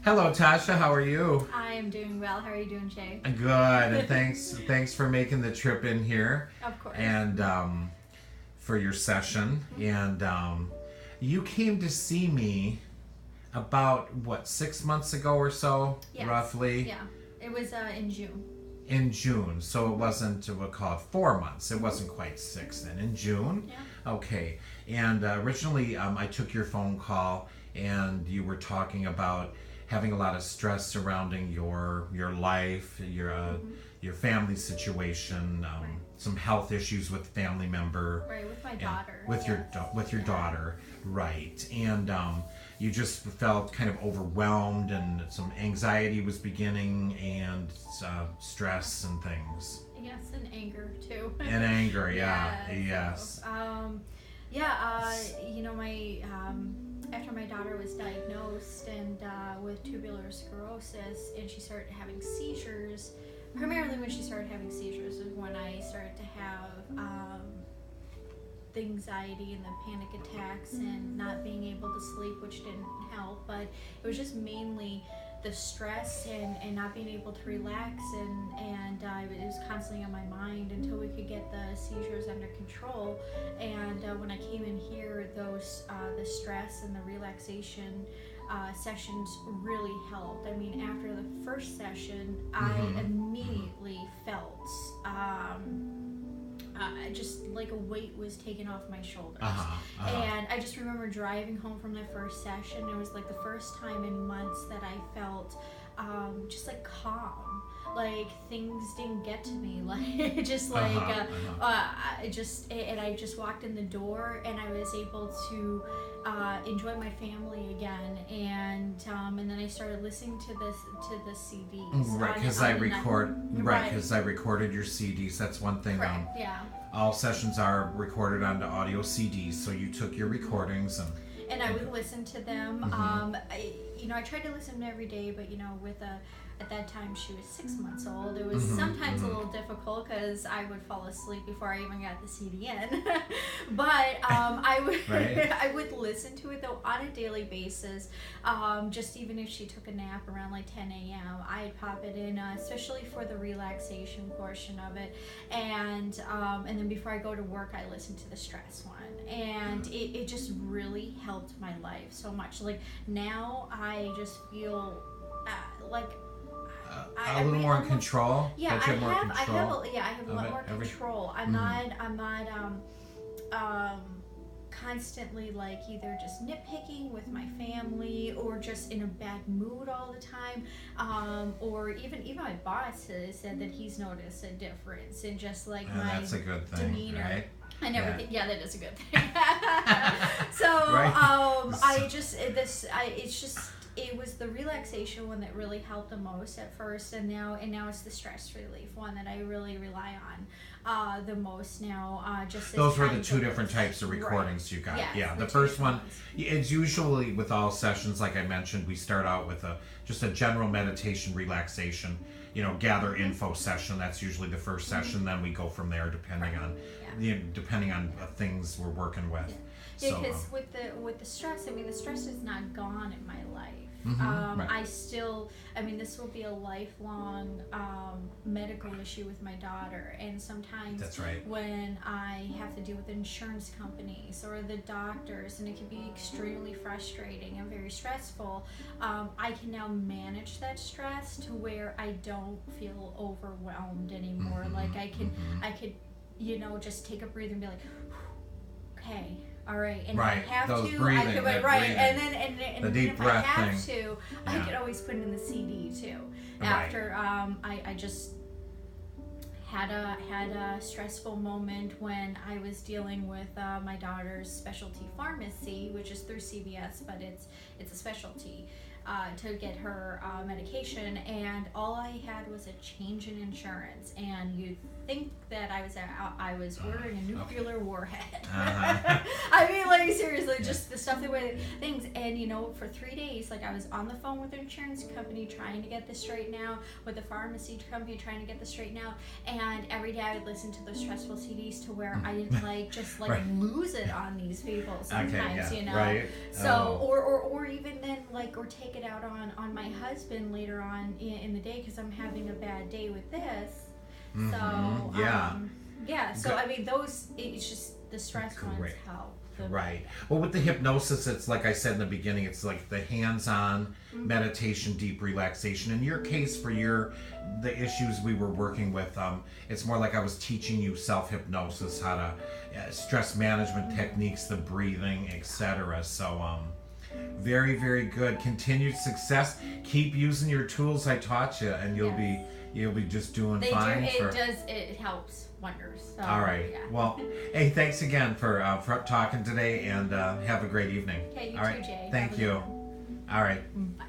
Hello, Tasha. How are you? I am doing well. How are you doing, Jay? Good. And thanks for making the trip in here. Of course. And for your session. And you came to see me about, 6 months ago or so, Yes. roughly? Yeah. It was in June. In June. So it wasn't, we'll call it 4 months. It wasn't quite 6 then. In June? Yeah. Okay. And originally I took your phone call and you were talking about having a lot of stress surrounding your life, your family situation, some health issues with family member, Right, with my daughter. with your daughter, right? And you just felt kind of overwhelmed, and some anxiety was beginning, and stress and things. Yes, and anger too. And anger, yeah, yes. So, my after my daughter was diagnosed and with tubular sclerosis, and she started having seizures. Primarily, when she started having seizures is when I started to have the anxiety and the panic attacks and not being able to sleep, which didn't help. But it was just mainly the stress and not being able to relax, and it was constantly on my mind until we could get the seizures under control. And when I came in here, the stress and the relaxation sessions really helped. I mean, after the first session, I immediately felt just like a weight was taken off my shoulders. And I just remember driving home from the first session. It was like the first time in months that I felt just like calm. Like things didn't get to me. Like just like I just walked in the door and I was able to enjoy my family again, and then I started listening to the CDs. Right, because I recorded your CDs. That's one thing. Correct, yeah. All sessions are recorded onto audio CDs, so you took your recordings and I would listen to them. I tried to listen every day, but at that time she was 6 months old. It was sometimes a little difficult because I would fall asleep before I even got the CD in. But I would Right. I would listen to it though on a daily basis. Just even if she took a nap around like 10 a.m., I'd pop it in, especially for the relaxation portion of it. And then before I go to work, I listen to the stress one, and it just really helped my life so much. Like now, I just feel like. A little more in control. Yeah, I have a lot more every- control. I'm not constantly like either just nitpicking with my family or just in a bad mood all the time. Or even my boss has said that he's noticed a difference in just like my that's a good thing, demeanor. right? And everything. Yeah, that is a good thing. So Right. it was the relaxation one that really helped the most at first, and now it's the stress relief one that I really rely on the most now. Those were the two different types of recordings you got. Yes, yeah, the the two first one, ones. it's usually with all sessions, like I mentioned, we start out with just a general meditation relaxation, gather info session. That's usually the first session. Then we go from there depending on things we're working with. Yeah, So, because with the stress, I mean, the stress is not gone in my life. Right. I still, this will be a lifelong medical issue with my daughter, and sometimes That's right. when I have to deal with insurance companies or the doctors, and it can be extremely frustrating and very stressful, I can now manage that stress to where I don't feel overwhelmed anymore. Like I could, just take a breather and be like, okay. All right, and Right, if I have those to, breathing, I could, that right, breathing. and The deep if breath I have thing. to, I Yeah. could always put it in the CD too. Right. After I just had a stressful moment when I was dealing with my daughter's specialty pharmacy, which is through CVS, but it's a specialty. To get her medication, and all I had was a change in insurance, and you'd think that I was ordering a nuclear warhead. I mean, like seriously, just the stuff that went things, and know, for 3 days, like I was on the phone with the insurance company trying to get this straightened out, with the pharmacy company trying to get this straightened out, and every day I would listen to those stressful CDs to where I didn't like just like Right. lose it on these people sometimes, Okay, yeah, you know. right. So Oh. or even then like or take it out on my husband later on in the day because I'm having a bad day with this. Mhm, So yeah. yeah. So Good. I mean those it's just the stress ones Great. help. Right. Well, with the hypnosis, it's like I said in the beginning, it's like the hands-on meditation, deep relaxation. In your case, for the issues we were working with, it's more like I was teaching you self-hypnosis, how to stress management techniques, the breathing, etc. So, very, very good. Continued success. Keep using your tools I taught you, and you'll be just doing They fine. do. It helps wonders. So, All right. Yeah. Well, hey, thanks again for talking today, and have a great evening. Okay, you All too, right. Jay. Thank Have a you. good one. All right. Bye.